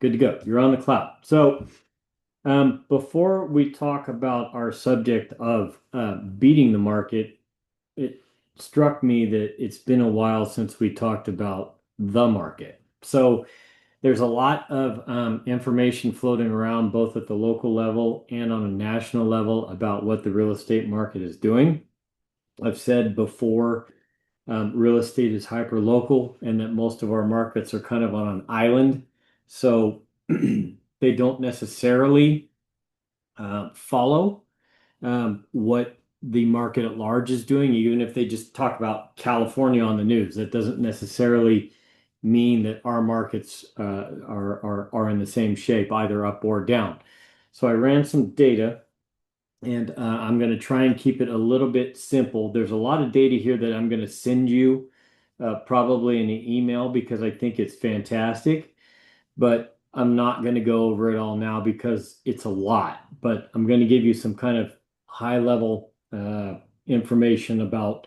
Good to go. You're on the cloud. So, before we talk about our subject of beating the market, it struck me that it's been a while since we talked about the market. So, there's a lot of information floating around both at the local level and on a national level about what the real estate market is doing. I've said before, real estate is hyper local and that most of our markets are kind of on an island. So they don't necessarily follow what the market at large is doing, even if they just talk about California on the news. That doesn't necessarily mean that our markets are in the same shape, either up or down. So I ran some data and I'm going to try and keep it a little bit simple. There's a lot of data here that I'm going to send you probably in an email because I think it's fantastic, but I'm not going to go over it all now because it's a lot. But I'm going to give you some kind of high level information about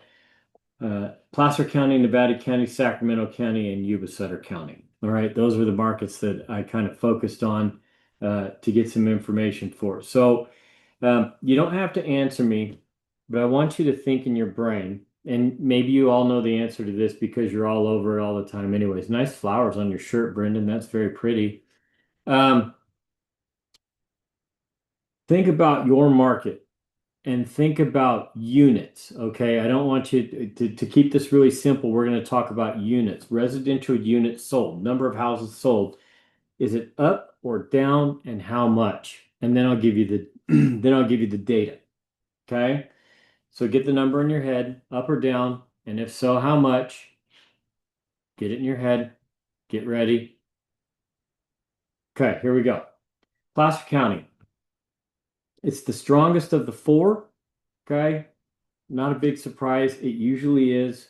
Placer County, Nevada County, Sacramento County, and Yuba Sutter County. All right, those were the markets that I kind of focused on to get some information for. So you don't have to answer me, but I want you to think in your brain, and maybe you all know the answer to this because you're all over it all the time anyways. Nice flowers on your shirt, Brendan. That's very pretty. Um, think about your market and think about units, okay? I don't want you to keep this really simple. We're going to talk about units, residential units sold, number of houses sold. Is it up or down and how much? And then I'll give you the then I'll give you the data, okay? So get the number in your head, up or down, and if so, how much? Get it in your head. Get ready. Okay, here we go. Placer County. It's the strongest of the four. Okay, not a big surprise. It usually is.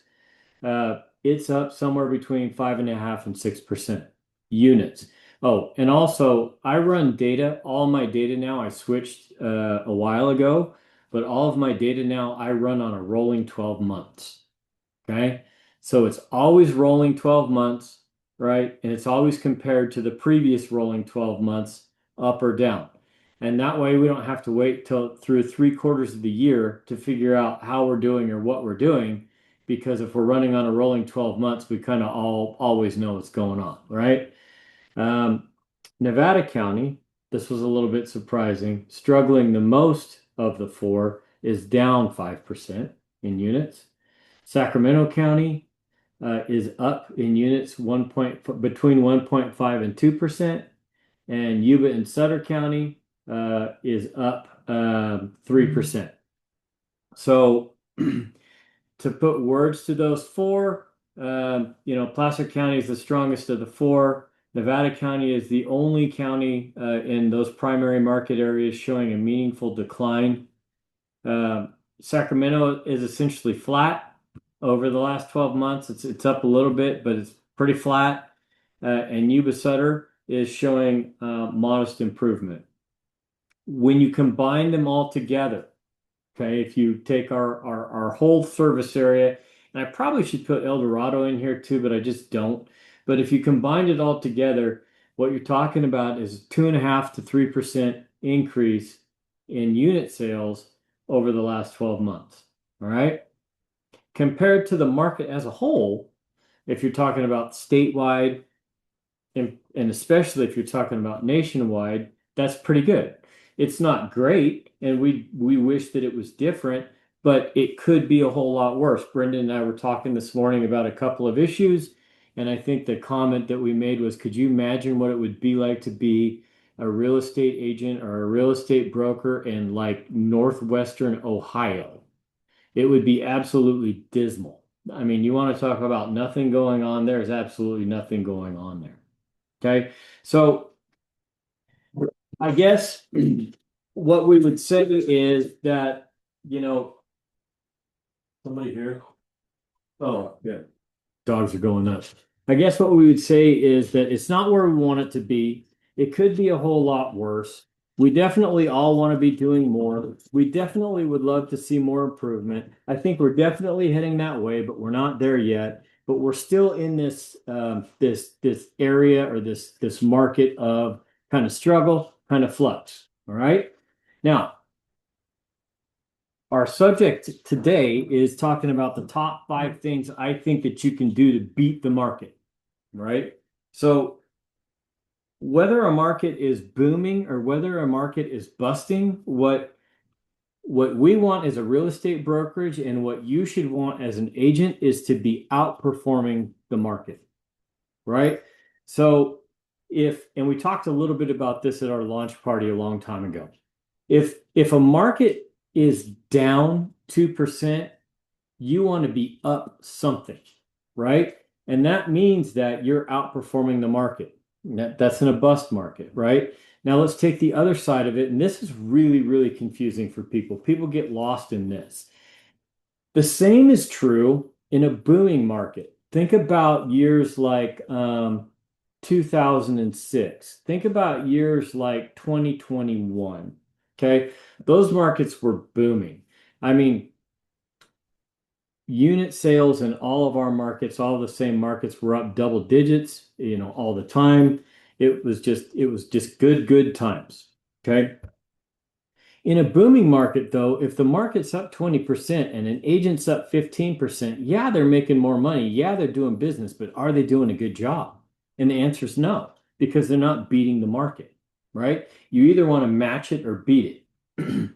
It's up somewhere between 5.5% and 6% units. Oh, and also I run data, all my data now. I switched a while ago, but all of my data now I run on a rolling 12 months. Okay. So it's always rolling 12 months, right? And it's always compared to the previous rolling 12 months, up or down. And that way we don't have to wait till through 3/4 of the year to figure out how we're doing or what we're doing. Because if we're running on a rolling 12 months, we kind of all always know what's going on, right? Um, Nevada County, this was a little bit surprising, struggling the most of the four is down 5% in units. Sacramento County is up in units between 1.5 and 2%, and Yuba and Sutter County is up 3%. So to put words to those four, Placer County is the strongest of the four. Nevada County is the only county in those primary market areas showing a meaningful decline. Sacramento is essentially flat over the last 12 months. It's up a little bit, but it's pretty flat. And Yuba Sutter is showing modest improvement. When you combine them all together, okay, if you take our whole service area, and I probably should put El Dorado in here too, but I just don't. But if you combine it all together, what you're talking about is 2.5 to 3% increase in unit sales over the last 12 months. All right. Compared to the market as a whole, if you're talking about statewide and especially if you're talking about nationwide, that's pretty good. It's not great, and we wish that it was different, but it could be a whole lot worse. Brendan and I were talking this morning about a couple of issues, and I think the comment that we made was, could you imagine what it would be like to be a real estate agent or a real estate broker in like northwestern Ohio? It would be absolutely dismal. I mean, you want to talk about nothing going on, there's absolutely nothing going on there. Okay. So I guess what we would say is that, somebody here. Oh, yeah. Dogs are going nuts. I guess what we would say is that it's not where we want it to be. It could be a whole lot worse. We definitely all want to be doing more. We definitely would love to see more improvement. I think we're definitely heading that way, but we're not there yet. but we're still in this this area or this market of kind of struggle, kind of flux. All right. Now, our subject today is talking about the top 5 things I think that you can do to beat the market. Right. So whether a market is booming or whether a market is busting, what we want as a real estate brokerage and what you should want as an agent is to be outperforming the market, right? So and we talked a little bit about this at our launch party a long time ago. If a market is down 2%, you want to be up something, right? And that means that you're outperforming the market. That's in a bust market, right? Now let's take the other side of it. And this is really, really confusing for people. People get lost in this. The same is true in a booming market. Think about years like 2006. Think about years like 2021. Okay. Those markets were booming. I mean, unit sales in all of our markets, all the same markets were up double digits, all the time. It was just good times. Okay. In a booming market, though, if the market's up 20% and an agent's up 15%, yeah, they're making more money. Yeah, they're doing business, but are they doing a good job? And the answer is no, because they're not beating the market, right? You either want to match it or beat it.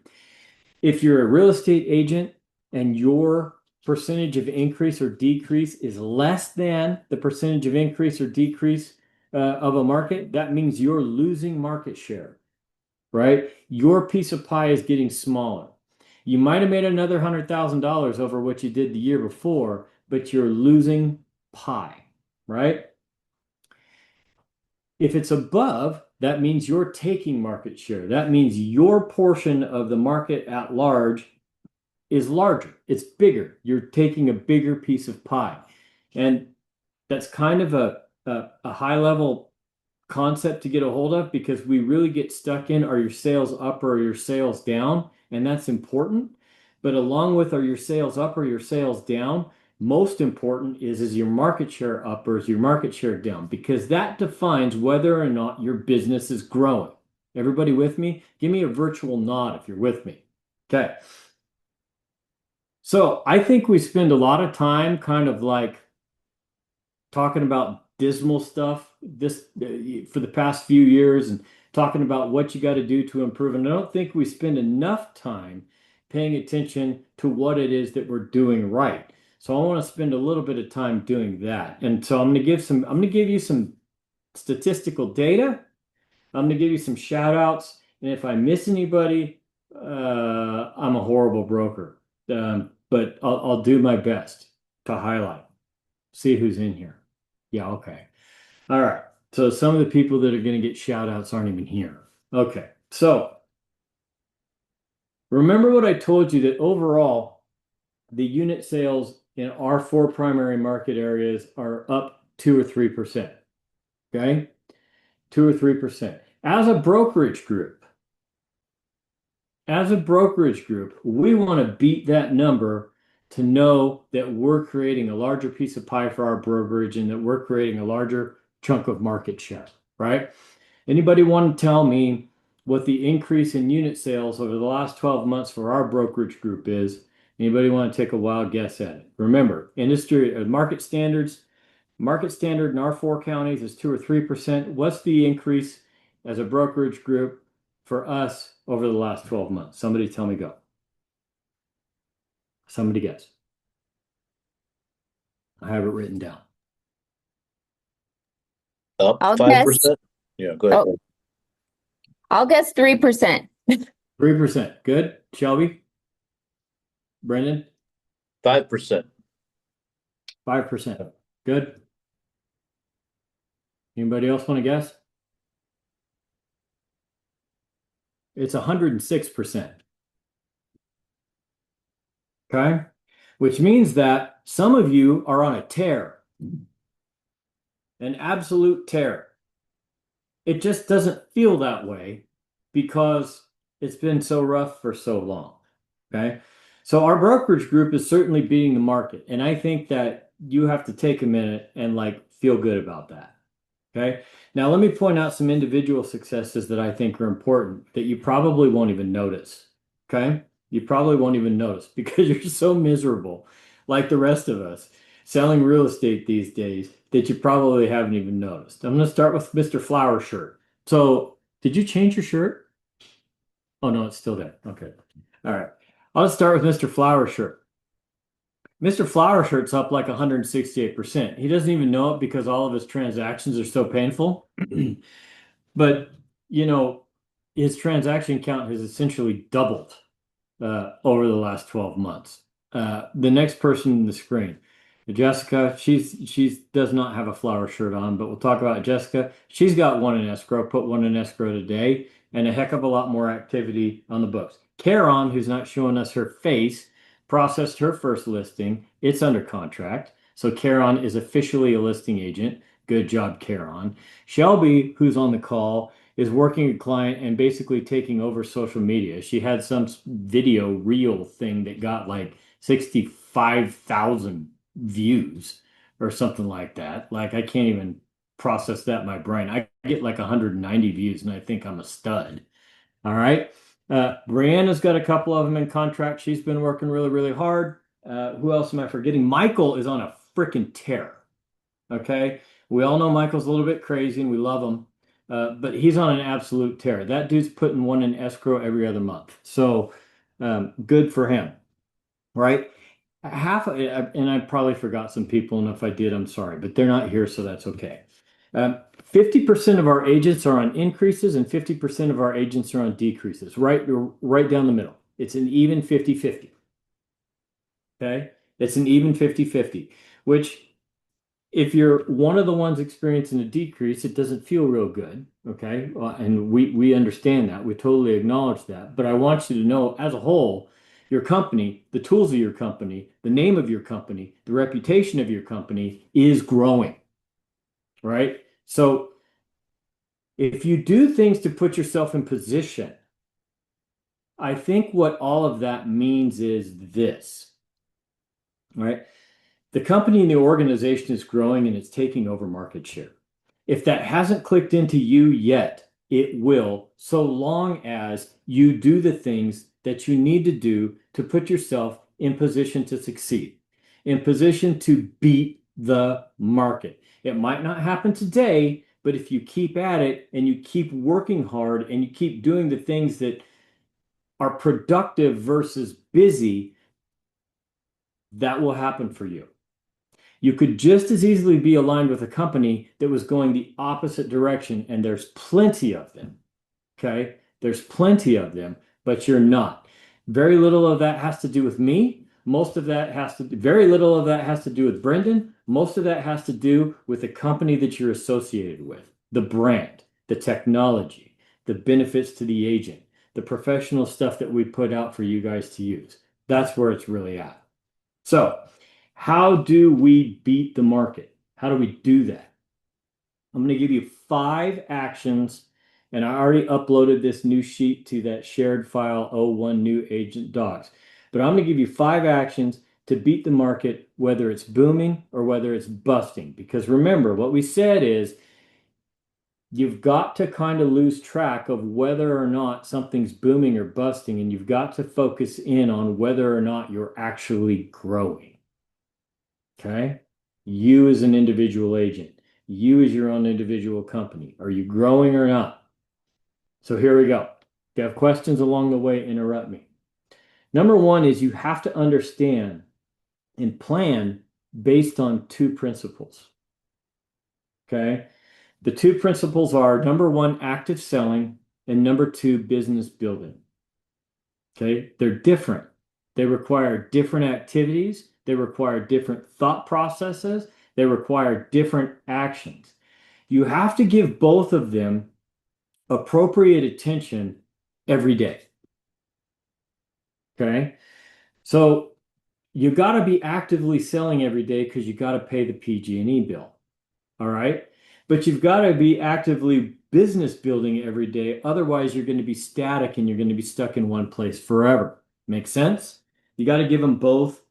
If you're a real estate agent and your percentage of increase or decrease is less than the percentage of increase or decrease of a market, that means you're losing market share, right? Your piece of pie is getting smaller. You might have made another $100,000 over what you did the year before, but you're losing pie, right? If it's above, that means you're taking market share. That means your portion of the market at large is larger. It's bigger. You're taking a bigger piece of pie. And that's kind of a high level concept to get a hold of, because we really get stuck in, are your sales up or are your sales down? And that's important. But along with, are your sales up or your sales down, most important is your market share up or is your market share down? Because that defines whether or not your business is growing. Everybody with me? Give me a virtual nod if you're with me. Okay. So I think we spend a lot of time kind of like talking about dismal stuff for the past few years and talking about what you got to do to improve. And I don't think we spend enough time paying attention to what it is that we're doing right. So I want to spend a little bit of time doing that. And so I'm going to give you some statistical data. I'm going to give you some shout outs. And if I miss anybody, I'm a horrible broker. But I'll do my best to highlight. See who's in here. Yeah, okay. All right. So some of the people that are going to get shout outs aren't even here. Okay. So remember what I told you, that overall, the unit sales in our 4 primary market areas are up 2 or 3%. Okay. 2 or 3%. As a brokerage group, we want to beat that number to know that we're creating a larger piece of pie for our brokerage and that we're creating a larger chunk of market share, right? Anybody want to tell me what the increase in unit sales over the last 12 months for our brokerage group is? Anybody want to take a wild guess at it? Remember, industry market standards, market standard in our 4 counties is 2 or 3%. What's the increase as a brokerage group for us over the last 12 months? Somebody tell me go. Somebody guess. I have it written down. Up I'll 5%? Yeah, go ahead. Oh, I'll guess 3%. 3%. Good. Shelby? Brendan? 5%. 5%. Good. Anybody else want to guess? It's 106%. Okay. Which means that some of you are on a tear, an absolute tear. It just doesn't feel that way because it's been so rough for so long. Okay. So our brokerage group is certainly beating the market. And I think that you have to take a minute and like feel good about that. Okay. Now, let me point out some individual successes that I think are important that you probably won't even notice. Okay. You probably won't even notice because you're so miserable, like the rest of us, selling real estate these days that you probably haven't even noticed. I'm going to start with Mr. Flower Shirt. So, did you change your shirt? Oh, no, it's still there. Okay. All right. I'll start with Mr. Flower Shirt. Mr. Flower Shirt's up like 168%. He doesn't even know it because all of his transactions are so painful. But, you know, his transaction count has essentially doubled over the last 12 months. The next person in the screen, Jessica, she's does not have a flower shirt on, but we'll talk about Jessica. She's got one in escrow, put one in escrow today, and a heck of a lot more activity on the books. Karen, who's not showing us her face, processed her first listing. It's under contract. So Karen is officially a listing agent. Good job, Karen. Shelby, who's on the call, is working a client and basically taking over social media. She had some video reel thing that got like 65,000 views or something like that. Like I can't even process that in my brain. I get like 190 views and I think I'm a stud. All right. Brianna's got a couple of them in contract. She's been working really, really hard. Who else am I forgetting? Michael is on a freaking tear. Okay. We all know Michael's a little bit crazy and we love him. But he's on an absolute tear. That dude's putting one in escrow every other month. So good for him, right? And I probably forgot some people, and if I did, I'm sorry, but they're not here, so that's okay. 50% of our agents are on increases and 50% of our agents are on decreases, right down the middle. It's an even 50-50. Okay? It's an even 50-50, which if you're one of the ones experiencing a decrease, it doesn't feel real good. Okay. And we understand that. We totally acknowledge that. But I want you to know, as a whole, your company, the tools of your company, the name of your company, the reputation of your company is growing. Right. So if you do things to put yourself in position, I think what all of that means is this. Right. The company and the organization is growing and it's taking over market share. If that hasn't clicked into you yet, it will, so long as you do the things that you need to do to put yourself in position to succeed, in position to beat the market. It might not happen today, but if you keep at it and you keep working hard and you keep doing the things that are productive versus busy, that will happen for you. You could just as easily be aligned with a company that was going the opposite direction, and there's plenty of them. Okay. There's plenty of them, but you're not. Very little of that has to do with me. Very little of that has to do with Brendan. Most of that has to do with the company that you're associated with, the brand, the technology, the benefits to the agent, the professional stuff that we put out for you guys to use. That's where it's really at. So, how do we beat the market? How do we do that? I'm going to give you 5 actions, and I already uploaded this new sheet to that shared file O1 new agent docs. But I'm going to give you 5 actions to beat the market, whether it's booming or whether it's busting. Because remember, what we said is you've got to kind of lose track of whether or not something's booming or busting, and you've got to focus in on whether or not you're actually growing. Okay. You as an individual agent, you as your own individual company, are you growing or not? So here we go. If you have questions along the way, interrupt me. Number 1 is you have to understand and plan based on 2 principles. Okay. The 2 principles are number 1, active selling, and number 2, business building. Okay. They're different. They require different activities. They require different thought processes. They require different actions. You have to give both of them appropriate attention every day. Okay. So you got to be actively selling every day because you got to pay the PG&E bill. All right. But you've got to be actively business building every day. Otherwise, you're going to be static and you're going to be stuck in one place forever. Make sense? You got to give them both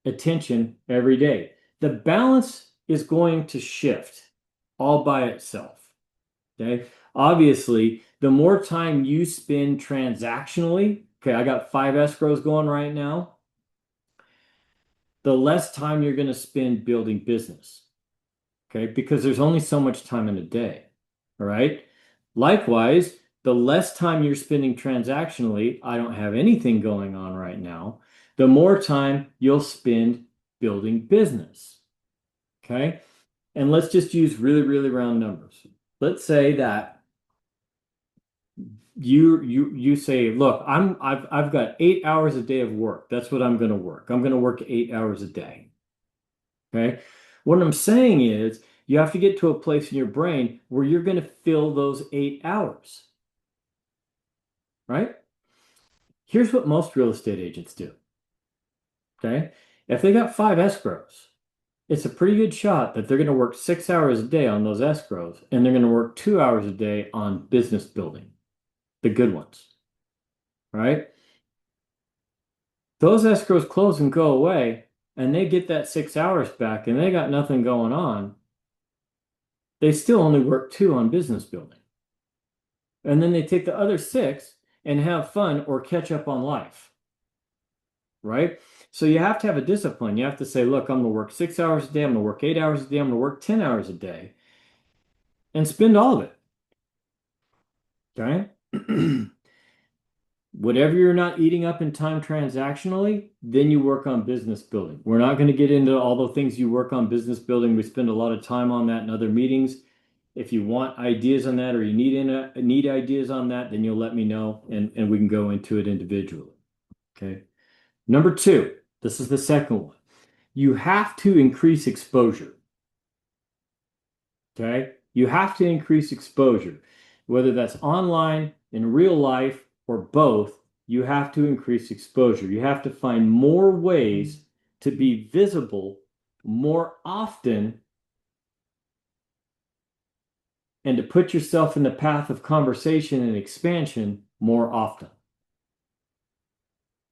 attention every day. the balance is going to shift all by itself. Okay. Obviously, the more time you spend transactionally, okay, I got 5 escrows going right now, the less time you're going to spend building business. Okay. Because there's only so much time in a day. All right. Likewise, the less time you're spending transactionally, I don't have anything going on right now, the more time you'll spend building business. Okay. And let's just use really, really round numbers. Let's say that you say, look, I've got 8 hours a day of work. That's what I'm going to work. I'm going to work 8 hours a day. Okay. What I'm saying is you have to get to a place in your brain where you're going to fill those 8 hours. Right? Here's what most real estate agents do. Okay. If they got 5 escrows, it's a pretty good shot that they're going to work 6 hours a day on those escrows and they're going to work 2 hours a day on business building, the good ones. Right? Those escrows close and go away, and they get that 6 hours back and they got nothing going on. They still only work 2 on business building. And then they take the other 6 and have fun or catch up on life. Right? So you have to have a discipline. You have to say, look, I'm going to work 6 hours a day. I'm going to work 8 hours a day. I'm going to work 10 hours a day and spend all of it. Okay? Whatever you're not eating up in time transactionally, then you work on business building. We're not going to get into all the things you work on business building. We spend a lot of time on that in other meetings. If you want ideas on that or you need ideas on that, then you'll let me know and we can go into it individually. Okay. Number 2, this is the second one. You have to increase exposure. Okay. You have to increase exposure, whether that's online, in real life, or both. You have to increase exposure. You have to find more ways to be visible more often and to put yourself in the path of conversation and expansion more often.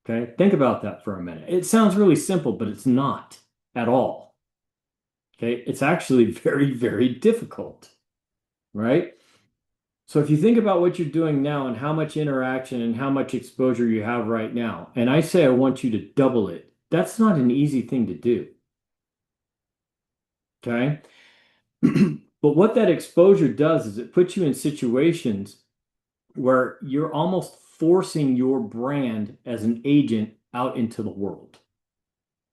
Okay, think about that for a minute. It sounds really simple, but it's not at all. Okay, it's actually very, very difficult, right? So if you think about what you're doing now and how much interaction and how much exposure you have right now, and I say I want you to double it, that's not an easy thing to do. Okay? But what that exposure does is it puts you in situations where you're almost forcing your brand as an agent out into the world,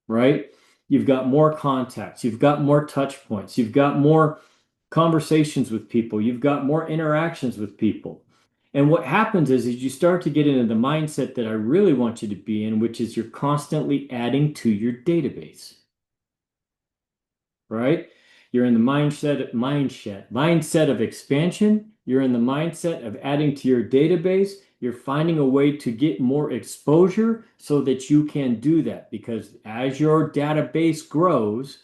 right? You've got more contacts, you've got more touch points, you've got more conversations with people, you've got more interactions with people. And what happens is you start to get into the mindset that I really want you to be in, which is you're constantly adding to your database, right? You're in the mindset of expansion. You're in the mindset of adding to your database. You're finding a way to get more exposure so that you can do that. Because as your database grows,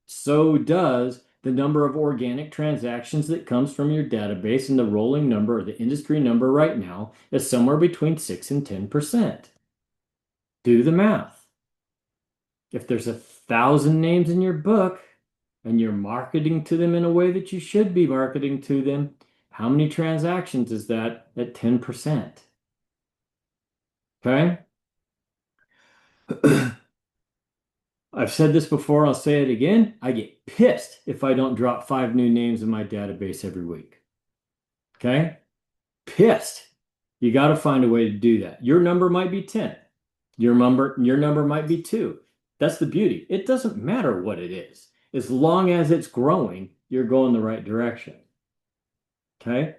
so does the number of organic transactions that comes from your database, and the rolling number or the industry number right now is somewhere between 6 and 10%. Do the math. If there's 1,000 names in your book, and you're marketing to them in a way that you should be marketing to them, how many transactions is that at 10%? Okay? I've said this before, I'll say it again. I get pissed if I don't drop 5 new names in my database every week. Okay? Pissed. You got to find a way to do that. Your number might be 10. Your number might be 2. That's the beauty. It doesn't matter what it is. As long as it's growing, you're going the right direction. Okay.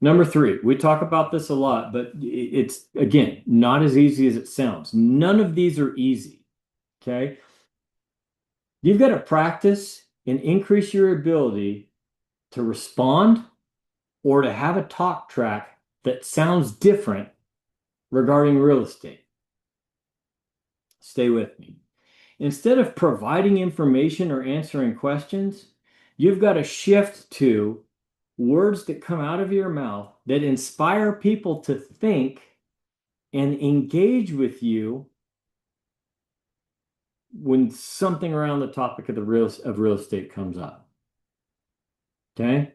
Number 3, we talk about this a lot, but it's, again, not as easy as it sounds. None of these are easy. Okay. You've got to practice and increase your ability to respond or to have a talk track that sounds different regarding real estate. Stay with me. Instead of providing information or answering questions, you've got to shift to words that come out of your mouth that inspire people to think and engage with you when something around the topic of real estate comes up. Okay?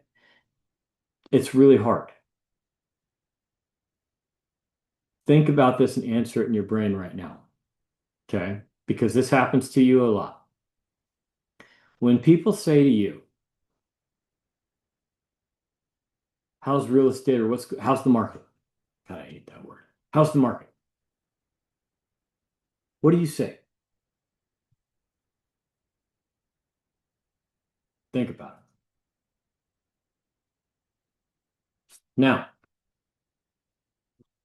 It's really hard. Think about this and answer it in your brain right now. Okay? Because this happens to you a lot. When people say to you, how's real estate or how's the market? God, I hate that word. How's the market? What do you say? Think about it. Now,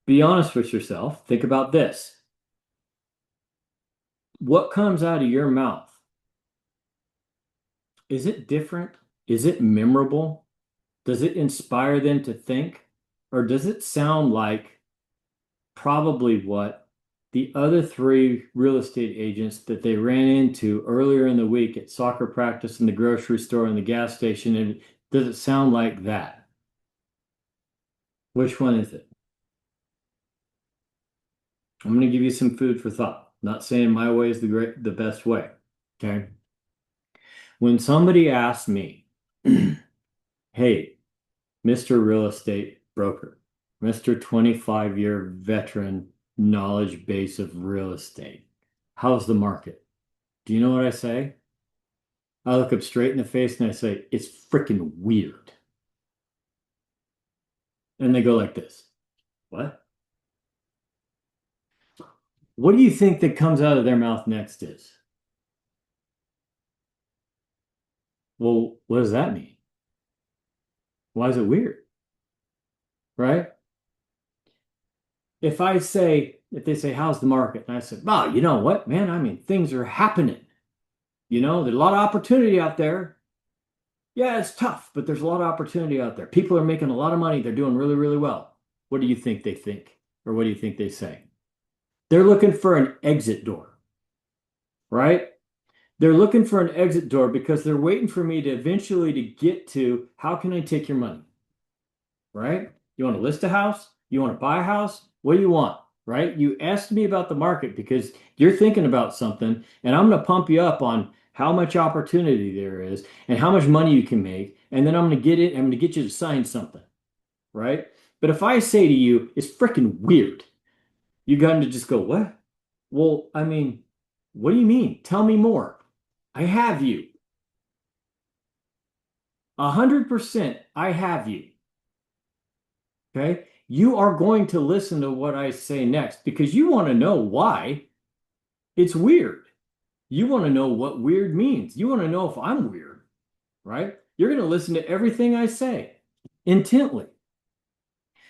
be honest with yourself. Think about this. What comes out of your mouth? Is it different? Is it memorable? Does it inspire them to think? Or does it sound like probably what the other three real estate agents that they ran into earlier in the week at soccer practice, in the grocery store, and the gas station? And does it sound like that? Which one is it? I'm going to give you some food for thought. Not saying my way is the best way. Okay. When somebody asks me, hey, Mr. Real Estate Broker, Mr. 25-year veteran knowledge base of real estate, how's the market? Do you know what I say? I look up straight in the face and I say, it's freaking weird. And they go like this. What? What do you think that comes out of their mouth next is? Well, what does that mean? Why is it weird? Right? If they say, how's the market? And I said, wow, you know what, man? I mean, things are happening. There's a lot of opportunity out there. Yeah, it's tough, but there's a lot of opportunity out there. People are making a lot of money. They're doing really, really well. What do you think they think? Or what do you think they say? They're looking for an exit door, right? They're looking for an exit door because they're waiting for me to eventually to get to how can I take your money, right? You want to list a house? You want to buy a house? What do you want, right? You asked me about the market because you're thinking about something, and I'm going to pump you up on how much opportunity there is and how much money you can make, and then I'm going to I'm going to get you to sign something, right? But if I say to you, it's freaking weird, you're going to just go, what? Well, I mean, what do you mean? Tell me more. I have you. 100% I have you. Okay? You are going to listen to what I say next because you want to know why it's weird. You want to know what weird means. You want to know if I'm weird, right? You're going to listen to everything I say intently.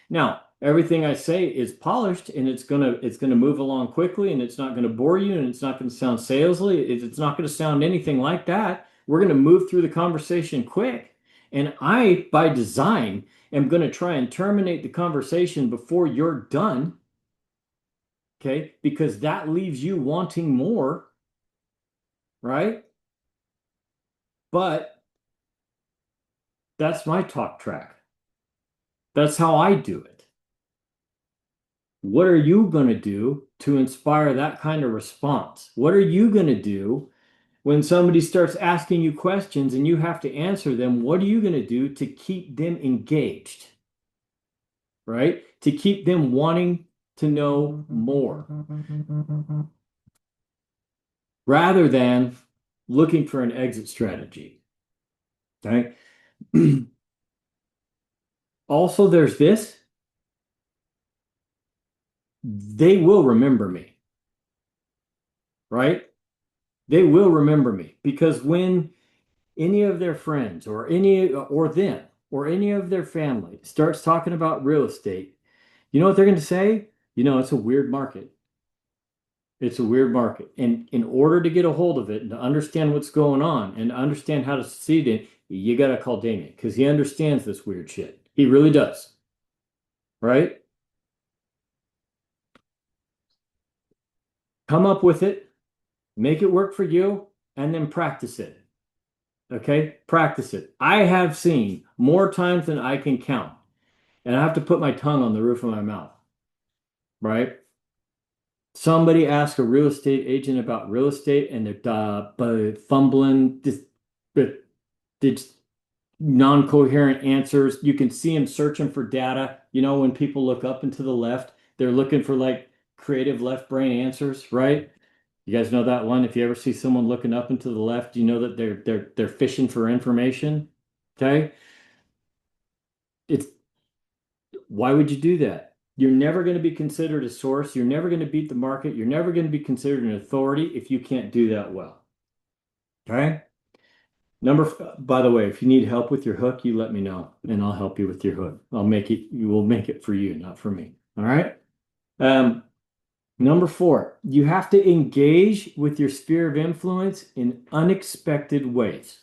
Now, everything I say is polished and it's gonna move along quickly and it's not going to bore you and it's not going to sound salesy. It's not going to sound anything like that. We're going to move through the conversation quick. And I, by design, am going to try and terminate the conversation before you're done. Okay? Because that leaves you wanting more, right? But that's my talk track. That's how I do it. What are you going to do to inspire that kind of response? What are you going to do when somebody starts asking you questions and you have to answer them? What are you going to do to keep them engaged? Right? To keep them wanting to know more rather than looking for an exit strategy. Okay. Also, there's this. They will remember me, right? They will remember me because when any of their friends or them or any of their family starts talking about real estate, you know what they're going to say? It's a weird market. It's a weird market. And in order to get a hold of it and to understand what's going on and to understand how to succeed in it, you got to call Damien because he understands this weird shit. He really does. Right? Come up with it, make it work for you, and then practice it. Okay? Practice it. I have seen more times than I can count, and I have to put my tongue on the roof of my mouth. Right? Somebody asks a real estate agent about real estate and they're fumbling, just it's non-coherent answers. You can see them searching for data. You know, when people look up and to the left, they're looking for like creative left brain answers, right? You guys know that one? If you ever see someone looking up and to the left, you know that they're fishing for information. Okay? It's why would you do that? You're never going to be considered a source. You're never going to beat the market. You're never going to be considered an authority if you can't do that well. Okay? By the way, if you need help with your hook, you let me know and I'll help you with your hook. We'll make it for you, not for me. All right. Um, Number 4, you have to engage with your sphere of influence in unexpected ways.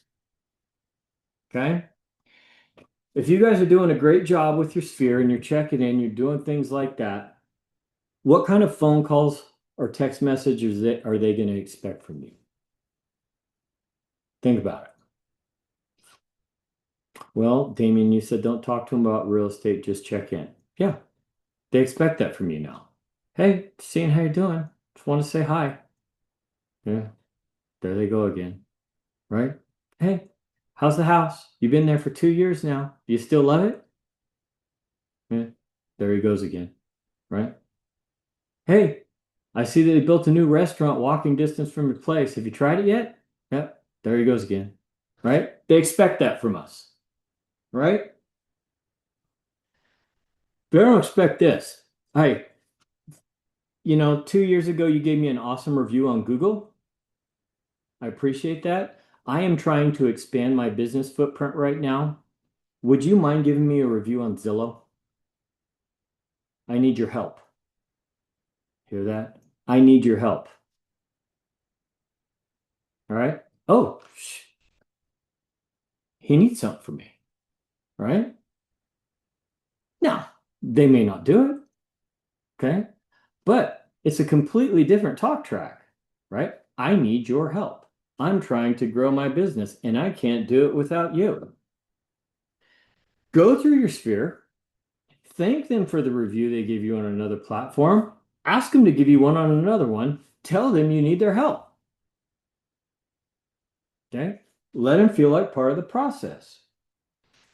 Okay. If you guys are doing a great job with your sphere and you're checking in, you're doing things like that, what kind of phone calls or text messages are they going to expect from you? Think about it. Well, Damien, you said don't talk to them about real estate, just check in. Yeah, they expect that from you now. Hey, seeing how you're doing. Just want to say hi. Yeah, there they go again, right? Hey, how's the house? You've been there for 2 years now. Do you still love it? Yeah, there he goes again, right? Hey, I see that they built a new restaurant walking distance from your place. Have you tried it yet? Yep, there he goes again, right? They expect that from us, right? They don't expect this. Hey, 2 years ago, you gave me an awesome review on Google. I appreciate that. I am trying to expand my business footprint right now. Would you mind giving me a review on Zillow? I need your help. Hear that? I need your help. All right? Oh, he needs something from me, right? Now, they may not do it, okay? But it's a completely different talk track, right? I need your help. I'm trying to grow my business and I can't do it without you. Go through your sphere, thank them for the review they give you on another platform, ask them to give you one on another one, tell them you need their help. Okay? Let them feel like part of the process.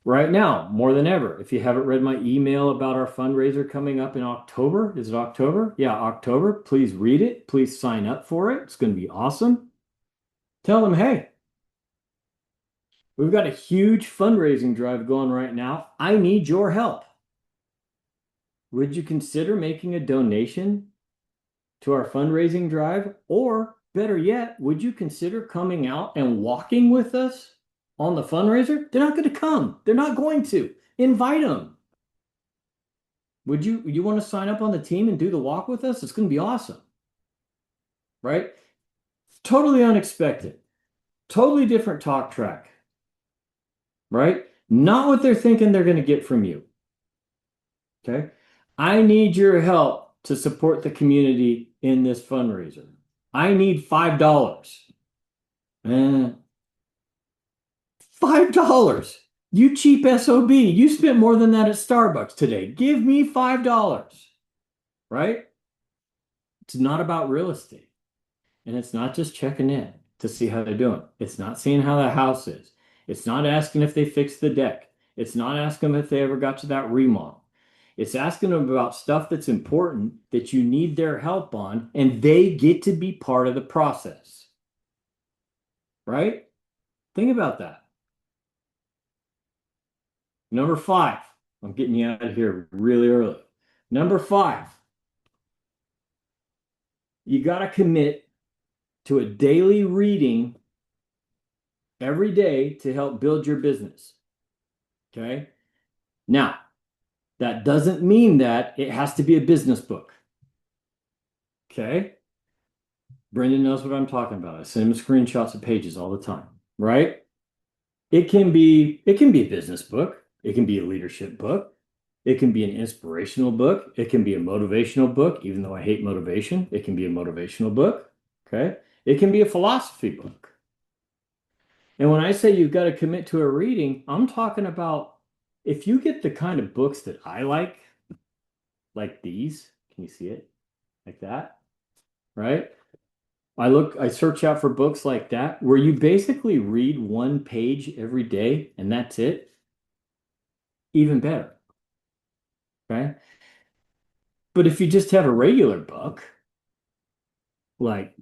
Right now, more than ever, if you haven't read my email about our fundraiser coming up in October, is it October? Yeah, October. Please read it. Please sign up for it. It's going to be awesome. Tell them, hey, we've got a huge fundraising drive going right now. I need your help. Would you consider making a donation to our fundraising drive? Or better yet, would you consider coming out and walking with us on the fundraiser? They're not going to come. They're not going to. Invite them. Would you want to sign up on the team and do the walk with us? It's going to be awesome. Right? Totally unexpected. Totally different talk track. Right? Not what they're thinking they're going to get from you. Okay? I need your help to support the community in this fundraiser. I need $5. $5. You cheap SOB. You spent more than that at Starbucks today. Give me $5. Right? It's not about real estate. And it's not just checking in to see how they're doing. It's not seeing how the house is. It's not asking if they fixed the deck. It's not asking them if they ever got to that remodel. It's asking them about stuff that's important that you need their help on, and they get to be part of the process. Right? Think about that. Number 5, I'm getting you out of here really early. Number 5, you got to commit to a daily reading every day to help build your business. Okay? Now, that doesn't mean that it has to be a business book. Okay? Brendan knows what I'm talking about. I send him screenshots of pages all the time, right? It can be a business book. It can be a leadership book. It can be an inspirational book. It can be a motivational book, even though I hate motivation. It can be a motivational book. Okay? It can be a philosophy book. And when I say you've got to commit to a reading, I'm talking about if you get the kind of books that I like these, can you see it? Like that? right? I search out for books like that where you basically read one page every day and that's it. Even better, right? But if you just have a regular book, like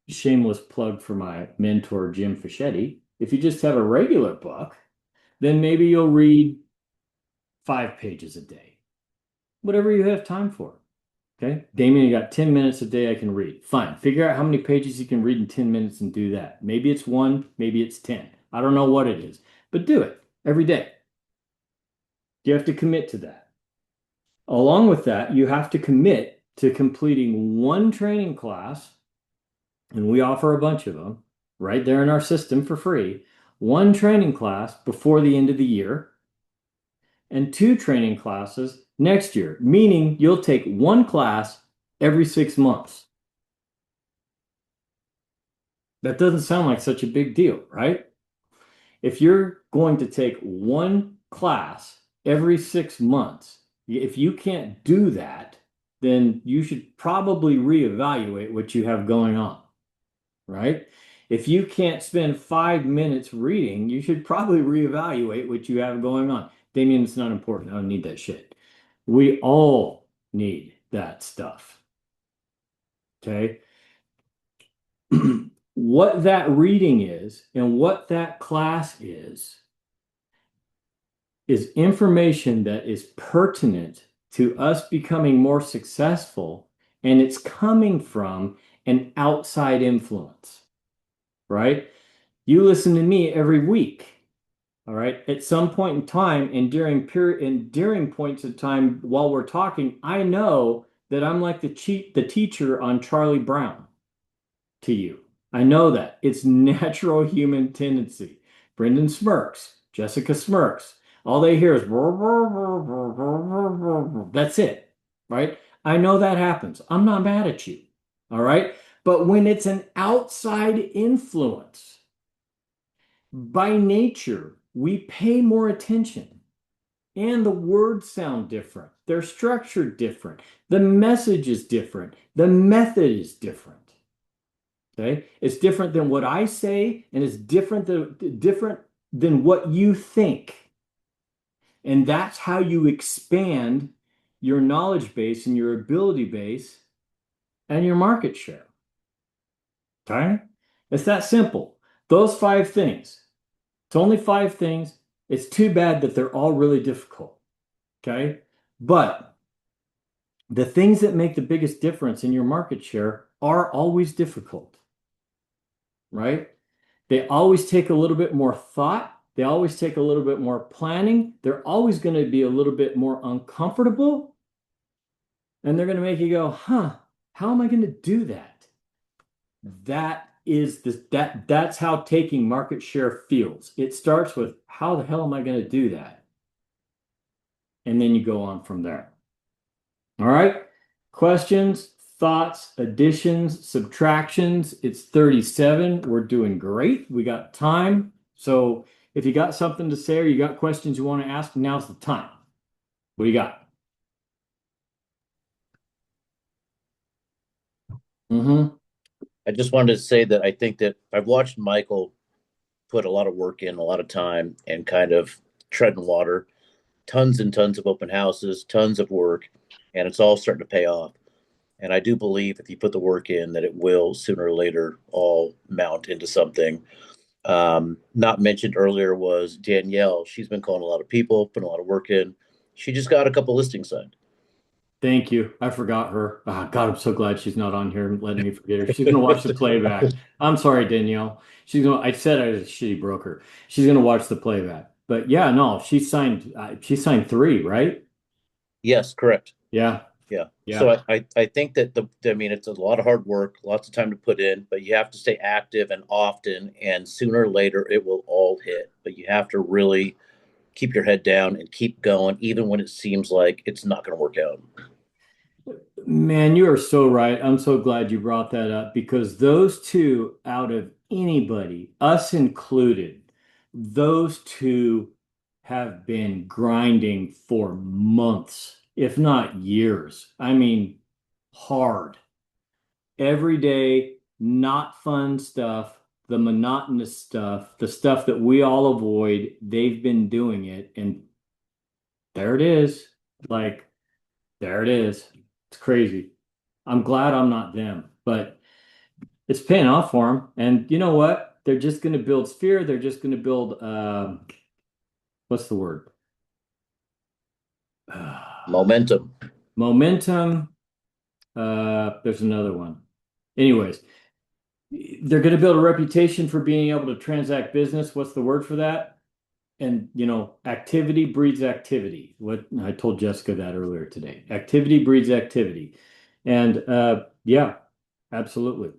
shameless plug for my mentor, Jim Fischetti, if you just have a regular book, then maybe you'll read 5 pages a day, whatever you have time for. Okay. Damien, you got 10 minutes a day I can read. Fine. Figure out how many pages you can read in 10 minutes and do that. Maybe it's one, maybe it's 10. I don't know what it is, but do it every day. You have to commit to that. Along with that, you have to commit to completing one training class, and we offer a bunch of them right there in our system for free. One training class before the end of the year, and 2 training classes next year, meaning you'll take one class every 6 months. That doesn't sound like such a big deal, right? If you're going to take one class every 6 months, if you can't do that, then you should probably reevaluate what you have going on, right? If you can't spend 5 minutes reading, you should probably reevaluate what you have going on. Damien, it's not important. I don't need that shit. We all need that stuff. Okay. What that reading is and what that class is information that is pertinent to us becoming more successful, and it's coming from an outside influence, right? You listen to me every week. All right. At some point in time and during points of time while we're talking, I know that I'm like the teacher on Charlie Brown to you. I know that. It's natural human tendency. Brendan smirks, Jessica smirks. All they hear is that's it, right? I know that happens. I'm not mad at you. All right. But when it's an outside influence, by nature, we pay more attention and the words sound different. They're structured different. The message is different. The method is different. Okay? It's different than what I say, and it's different than what you think. And that's how you expand your knowledge base and your ability base and your market share. Okay? It's that simple. Those 5 things. It's only 5 things. It's too bad that they're all really difficult. Okay? But the things that make the biggest difference in your market share are always difficult, right? They always take a little bit more thought. They always take a little bit more planning. They're always going to be a little bit more uncomfortable. And they're going to make you go, huh, how am I going to do that? That's how taking market share feels. It starts with how the hell am I going to do that? And then you go on from there. All right. Questions, thoughts, additions, subtractions. It's 37. We're doing great. We got time. So if you got something to say or you got questions you want to ask, now's the time. What do you got? Mm-hmm. I just wanted to say that I think that I've watched Michael put a lot of work in, a lot of time, and kind of treading water, tons and tons of open houses, tons of work, and it's all starting to pay off. And I do believe if you put the work in, that it will sooner or later all mount into something. Not mentioned earlier was Danielle. She's been calling a lot of people, putting a lot of work in. She just got a couple listings signed. Thank you. I forgot her. Oh, God, I'm so glad she's not on here and letting me forget her. She's gonna watch the playback. I'm sorry, Danielle. I said I was a shitty broker. She's gonna watch the playback. But yeah, no, she signed 3, right? Yes, correct. Yeah, Yeah. So yeah. I think that I mean, it's a lot of hard work, lots of time to put in, but you have to stay active and often, and sooner or later it will all hit. But you have to really keep your head down and keep going, even when it seems like it's not going to work out. Man, you are so right. I'm so glad you brought that up because those two, out of anybody, us included, those two have been grinding for months, if not years. I mean, hard. everyday, not fun stuff, the monotonous stuff, the stuff that we all avoid. They've been doing it, and there it is. Like, there it is. It's crazy. I'm glad I'm not them, but it's paying off for them. And you know what? They're just going to build Sphere. They're just going to build, what's the word? Momentum. Momentum. There's another one. Anyways, they're going to build a reputation for being able to transact business. What's the word for that? And activity breeds activity. What I told Jessica that earlier today. Activity breeds activity. And yeah, absolutely.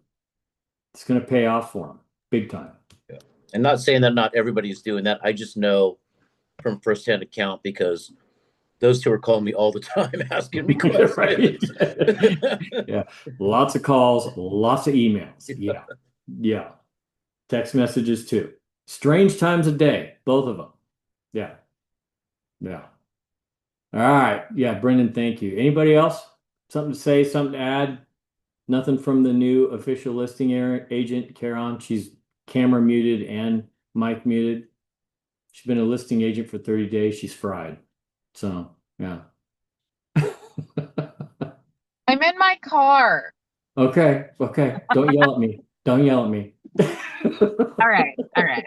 It's going to pay off for them big time. Yeah. And not saying that not everybody's doing that. I just know from firsthand account because those two are calling me all the time asking me questions. Right. Yeah. Lots of calls, lots of emails. Yeah. Yeah. Text messages too. Strange times of day, both of them. Yeah. Yeah. All right. Yeah, Brendan, thank you. Anybody else? Something to say, something to add? Nothing from the new official listing agent, Karen. She's camera muted and mic muted. She's been a listing agent for 30 days. She's fried. So, yeah. I'm in my car. Okay. Okay. Don't yell at me. Don't yell at me. All right. All right.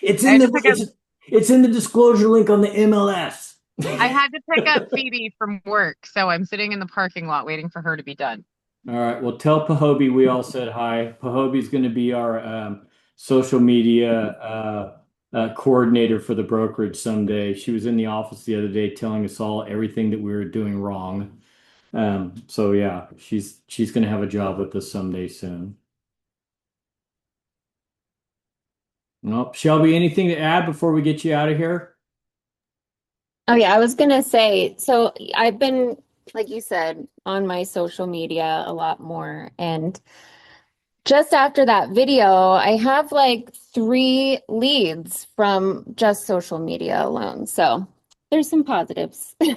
It's I in had to the pick up it's in the disclosure link on the MLS. I had to pick up Phoebe from work, so I'm sitting in the parking lot waiting for her to be done. All right. Well, tell Pahobi we all said hi. Pahobi's going to be our social media coordinator for the brokerage someday. She was in the office the other day telling us all everything that we were doing wrong. So yeah, she's going to have a job with us someday soon. Well, Shelby, anything to add before we get you out of here? Oh yeah, I was gonna say, so I've been, like you said, on my social media a lot more. And just after that video, I have like 3 leads from just social media alone. So there's some positives. A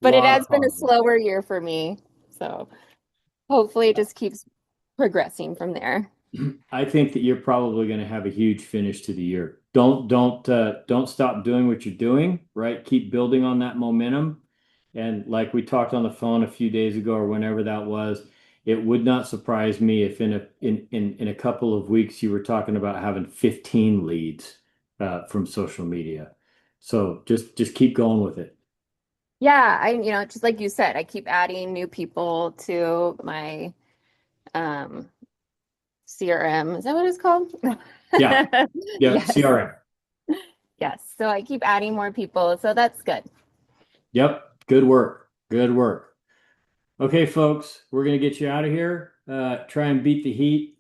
But it lot of has been a positives. slower year for me. So hopefully it just keeps progressing from there. I think that you're probably going to have a huge finish to the year. Don't stop doing what you're doing, right? Keep building on that momentum. And like we talked on the phone a few days ago or whenever that was, it would not surprise me if in a couple of weeks you were talking about having 15 leads from social media. So just keep going with it. Yeah, just like you said, I keep adding new people to my um CRM. Is that what it's called? Yeah. Yeah. Yes. CRM. Yes. So I keep adding more people. So that's good. Yep. Good work. Good work. Okay, folks, we're going to get you out of here. Try and beat the heat.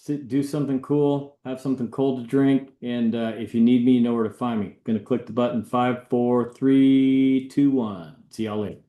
Do something cool. Have something cold to drink. And if you need me, you know where to find me. Going to click the button. 5, 4, 3, 2, 1. See y'all later.